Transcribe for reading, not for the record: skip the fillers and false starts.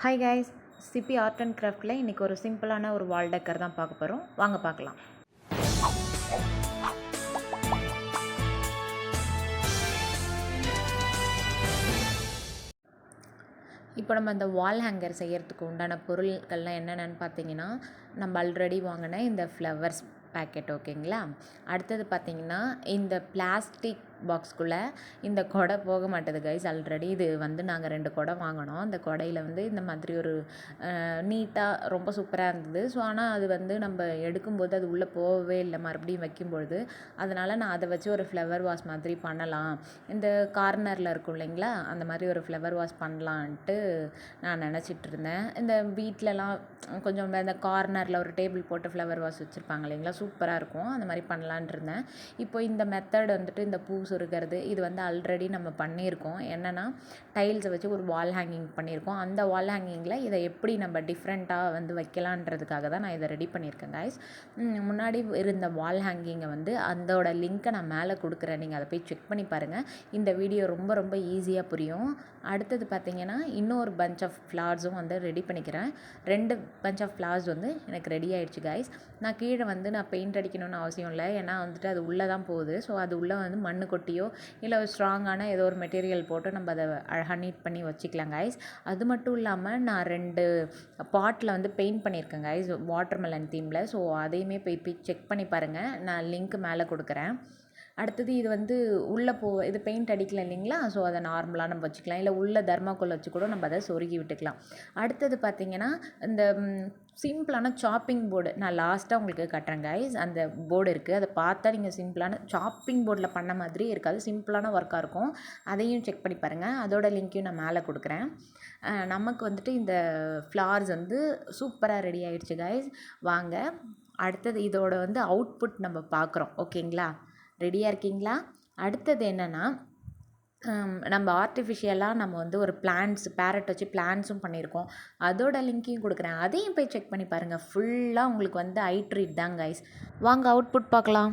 Hi guys, CB art and கிராஃப்டில் இன்றைக்கி ஒரு சிம்பிளான ஒரு வால் டெக்கர் தான் பார்க்க போகிறோம். வாங்க பார்க்கலாம். இப்போ நம்ம இந்த வால் ஹேங்கர் செய்கிறதுக்கு உண்டான பொருட்கள்லாம் என்னென்னு பார்த்தீங்கன்னா, நம்ம ஆல்ரெடி வாங்கின இந்த ஃப்ளவர்ஸ் பேக்கெட் ஓகேங்களா. அடுத்தது பார்த்திங்கன்னா, இந்த பிளாஸ்டிக் பாக்ஸ்குள்ளே இந்த கொடை போக மாட்டேது கைஸ். ஆல்ரெடி இது வந்து நாங்கள் 2 கொடை வாங்கினோம். அந்த கொடையில் வந்து இந்த மாதிரி ஒரு நீட்டாக ரொம்ப சூப்பராக இருந்தது. ஸோ ஆனால் அது வந்து நம்ம எடுக்கும்போது அது உள்ளே போகவே இல்லை மறுபடியும் வைக்கும்பொழுது. அதனால் நான் அதை வச்சு ஒரு ஃப்ளவர் வாஷ் மாதிரி பண்ணலாம், இந்த கார்னரில் இருக்கும் இல்லைங்களா, அந்த மாதிரி ஒரு ஃப்ளவர் வாஷ் பண்ணலான்ட்டு நான் நினச்சிட்டு இருந்தேன். இந்த வீட்டிலலாம் கொஞ்சம் இந்த கார்னரில் ஒரு டேபிள் போட்டு ஃப்ளவர் வாஷ் வச்சுருப்பாங்க இல்லைங்களா, சூப்பராக இருக்கும். அந்த மாதிரி பண்ணலான் இருந்தேன். இப்போ இந்த மெத்தட் வந்துட்டு இந்த பூ சொருகிறது இது வந்து ஆல்ரெடி நம்ம பண்ணியிருக்கோம். என்னென்னா, டைல்ஸை வச்சு ஒரு வால் ஹேங்கிங் பண்ணியிருக்கோம். அந்த வால் ஹேங்கிங்கில் இதை எப்படி நம்ம டிஃப்ரெண்ட்டாக வந்து வைக்கலான்றதுக்காக தான் நான் இதை ரெடி பண்ணியிருக்கேன் கைஸ். முன்னாடி இருந்த வால் ஹேங்கிங்கை வந்து அதோட லிங்க்கை நான் மேலே கொடுக்குறேன், நீங்கள் அதை போய் செக் பண்ணி பாருங்கள். இந்த வீடியோ ரொம்ப ரொம்ப ஈஸியாக புரியும். அடுத்தது பார்த்திங்கன்னா, இன்னொரு பஞ்ச் ஆஃப் ஃப்ளவர்ஸும் வந்து ரெடி பண்ணிக்கிறேன். 2 பஞ்ச் ஆஃப் ஃப்ளவர்ஸ் வந்து எனக்கு ரெடி ஆகிடுச்சு கைஸ். நான் கீழே வந்து நான் பெயிண்ட் அடிக்கணும்னு அவசியம் இல்லை, ஏன்னா வந்துட்டு அது உள்ளே தான் போகுது. ஸோ அது உள்ளே வந்து மண் கொட்டியோ இல்லை ஸ்ட்ராங்கான ஏதோ ஒரு மெட்டீரியல் போட்டு நம்ம அதை அழகாக நீட் பண்ணி வச்சுக்கலாம் கைஸ். அது மட்டும் இல்லாமல் நான் 2 பாட்டில் வந்து பெயிண்ட் பண்ணியிருக்கேன் கைஸ், வாட்டர்மெலன் தீமில். ஸோ அதையுமே போய் செக் பண்ணி பாருங்கள், நான் லிங்க் மேலே கொடுக்குறேன். அடுத்தது இது வந்து உள்ளே இது பெயிண்ட் அடிக்கல இல்லைங்களா, ஸோ அதை நார்மலாக நம்ம வச்சுக்கலாம், இல்லை உள்ளே தர்மாக்கோல் வச்சு கூட நம்ம அதை சொருகி விட்டுக்கலாம். அடுத்தது பார்த்திங்கன்னா, இந்த சிம்பிளான சாப்பிங் போர்டு நான் லாஸ்ட்டாக உங்களுக்கு கட்டுறேன் கைஸ். அந்த போர்டு இருக்குது, அதை பார்த்தா நீங்கள் சிம்பிளான சாப்பிங் போர்டில் பண்ண மாதிரி இருக்காது, சிம்பிளான ஒர்க்காக இருக்கும். அதையும் செக் பண்ணி பாருங்கள், அதோட லிங்க்கையும் நான் மேலே கொடுக்குறேன். நமக்கு வந்துட்டு இந்த ஃப்ளவர்ஸ் வந்து சூப்பராக ரெடி ஆகிடுச்சு கைஸ். வாங்க அடுத்தது இதோட வந்து அவுட்புட் நம்ம பார்க்குறோம் ஓகேங்களா. ரெடியாக இருக்கீங்களா? அடுத்தது என்னென்னா, நம்ம ஆர்டிஃபிஷியலாக நம்ம வந்து ஒரு பேரட் வச்சு பிளான்ஸும் பண்ணியிருக்கோம். அதோட லிங்க்கையும் கொடுக்குறேன், அதையும் போய் செக் பண்ணி பாருங்கள். ஃபுல்லாக உங்களுக்கு வந்து ஐ ட்ரீட் தான் கைஸ். வாங்க அவுட்புட் பார்க்கலாம்.